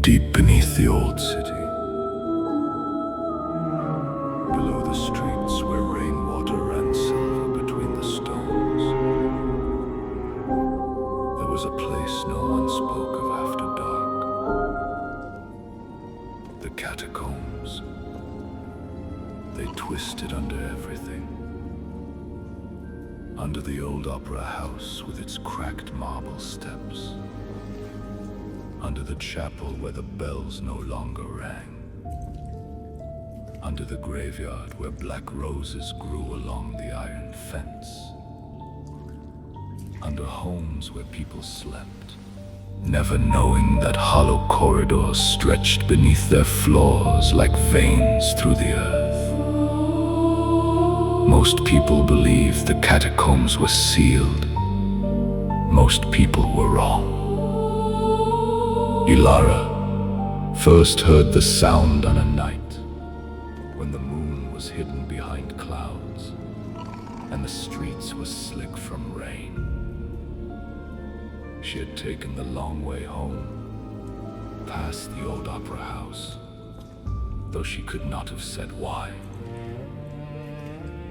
Deep beneath the old city, below the streets where rainwater ran silver between the stones, there was a place no one spoke of after dark. The catacombs. They twisted under everything. Under the old opera house with its cracked marble steps. Under the chapel where the bells no longer rang. Under the graveyard where black roses grew along the iron fence. Under homes where people slept, never knowing that hollow corridors stretched beneath their floors like veins through the earth. Most people believed the catacombs were sealed. Most people were wrong. Ilara first heard the sound on a night when the moon was hidden behind clouds and the streets were slick from rain. She had taken the long way home, past the old opera house, though she could not have said why.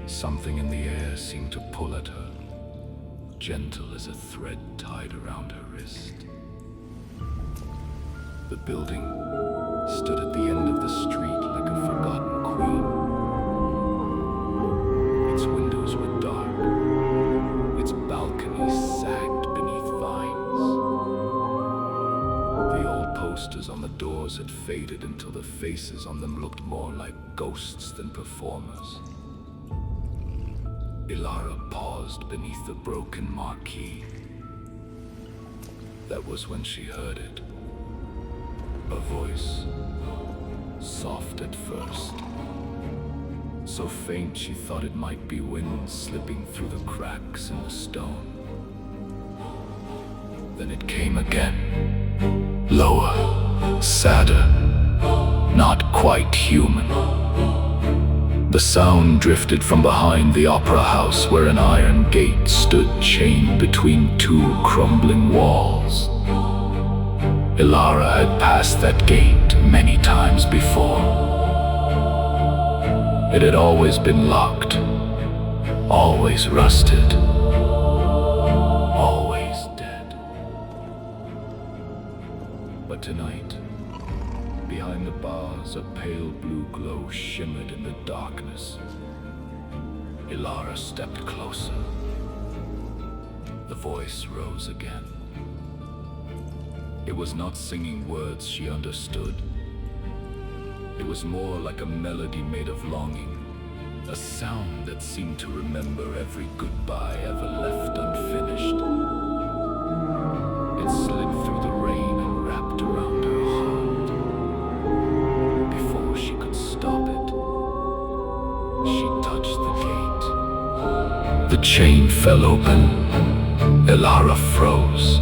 Something in the air seemed to pull at her, gentle as a thread tied around her wrist. The building stood at the end of the street like a forgotten queen. Its windows were dark. Its balconies sagged beneath vines. The old posters on the doors had faded until the faces on them looked more like ghosts than performers. Ilara paused beneath the broken marquee. That was when she heard it. A voice, soft at first, so faint she thought it might be wind slipping through the cracks in the stone. Then it came again, lower, sadder, not quite human. The sound drifted from behind the opera house where an iron gate stood chained between two crumbling walls. Ilara had passed that gate many times before. It had always been locked, always rusted, always dead. But tonight, behind the bars, a pale blue glow shimmered in the darkness. Ilara stepped closer. The voice rose again. It was not singing words she understood. It was more like a melody made of longing, a sound that seemed to remember every goodbye ever left unfinished. It slid through the rain and wrapped around her heart. Before she could stop it, she touched the gate. The chain fell open. Ilara froze.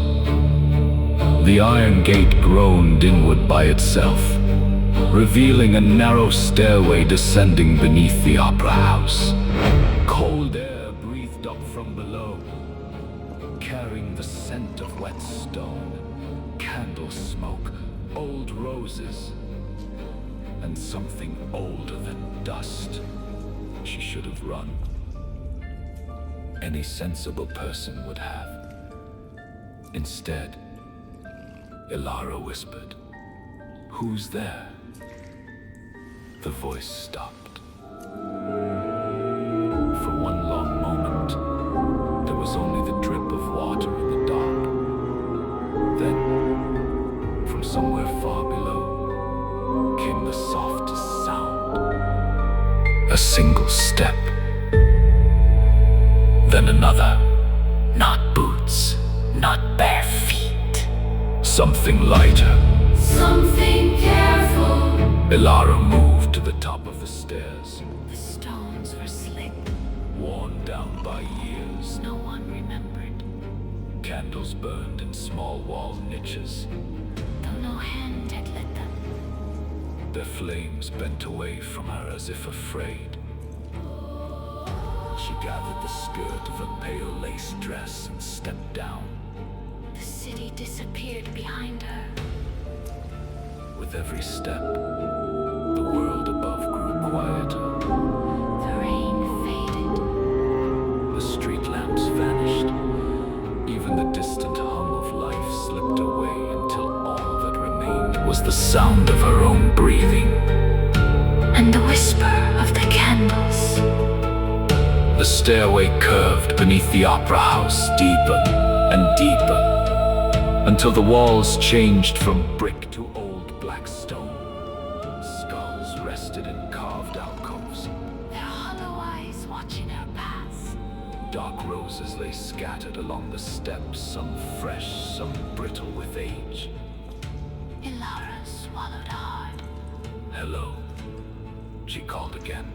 The iron gate groaned inward by itself, revealing a narrow stairway descending beneath the opera house. Cold air breathed up from below, carrying the scent of wet stone, candle smoke, old roses, and something older than dust. She should have run. Any sensible person would have. Instead, Ilara whispered, "Who's there?" The voice stopped. For one long moment, there was only the drip of water in the dark. Then, from somewhere far below, came the softest sound. A single step. Then another. Not boots, not bare feet. Something lighter. Something careful. Ilara moved to the top of the stairs. The stones were slick. Worn down by years. No one remembered. Candles burned in small wall niches. Though no hand had lit them. Their flames bent away from her as if afraid. She gathered the skirt of a pale lace dress and stepped down. The city disappeared behind her. With every step, the world above grew quieter. The rain faded. The street lamps vanished. Even the distant hum of life slipped away until all that remained was the sound of her own breathing. And the whisper of the candles. The stairway curved beneath the opera house deeper and deeper, until the walls changed from brick to old black stone. Skulls rested in carved alcoves. Their hollow eyes watching her pass. Dark roses lay scattered along the steps, some fresh, some brittle with age. Ilara swallowed hard. Hello, she called again.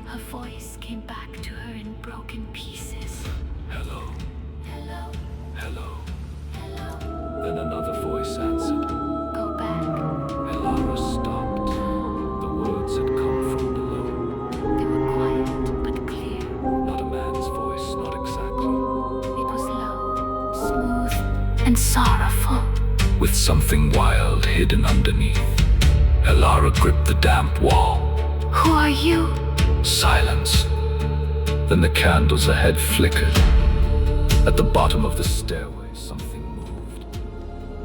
Her voice came back to her in broken pieces. Hello, Hello, hello. hello. Then another voice answered. Go back. Elara stopped. The words had come from below. They were quiet but clear. Not a man's voice, not exactly. It was low, smooth, and sorrowful. With something wild hidden underneath. Elara gripped the damp wall. Who are you? Silence. Then the candles ahead flickered. At the bottom of the stairway, something moved.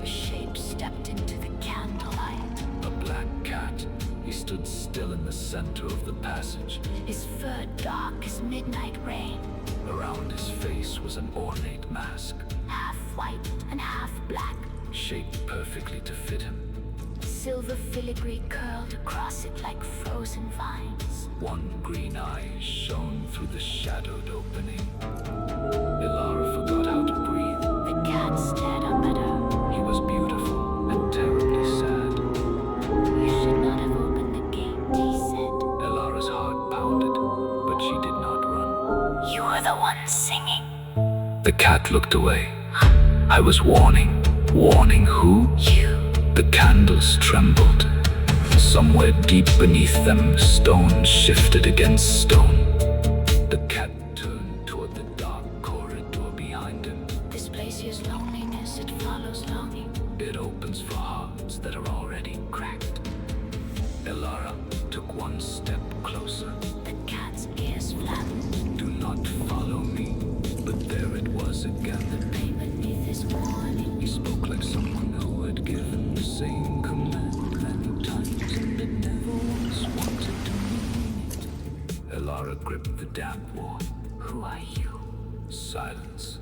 The shape stepped into the candlelight. A black cat. He stood still in the center of the passage. His fur dark as midnight rain, Around his face was an ornate mask, half white and half black. shaped perfectly to fit him. Silver filigree curled across it like frozen vines. One green eye shone through the shadowed opening. Elara forgot how to breathe. The cat stared up at her. He was beautiful and terribly sad. You should not have opened the gate, he said. Elara's heart pounded, but she did not run. You were the one singing. The cat looked away. I was warning. Warning who? You. The candles trembled. Somewhere deep beneath them, stone shifted against stone. The cat turned toward the dark corridor behind him. This place here's loneliness, it follows longing. It opens for hearts that are already cracked. Elara took one step closer. The cat's ears flattened. Do not follow me. But there it was again. The pain beneath his warning. He spoke like someone who had given the same command many times, but never once wanted to mean it. Elara gripped the damp wall. Who are you? Silence.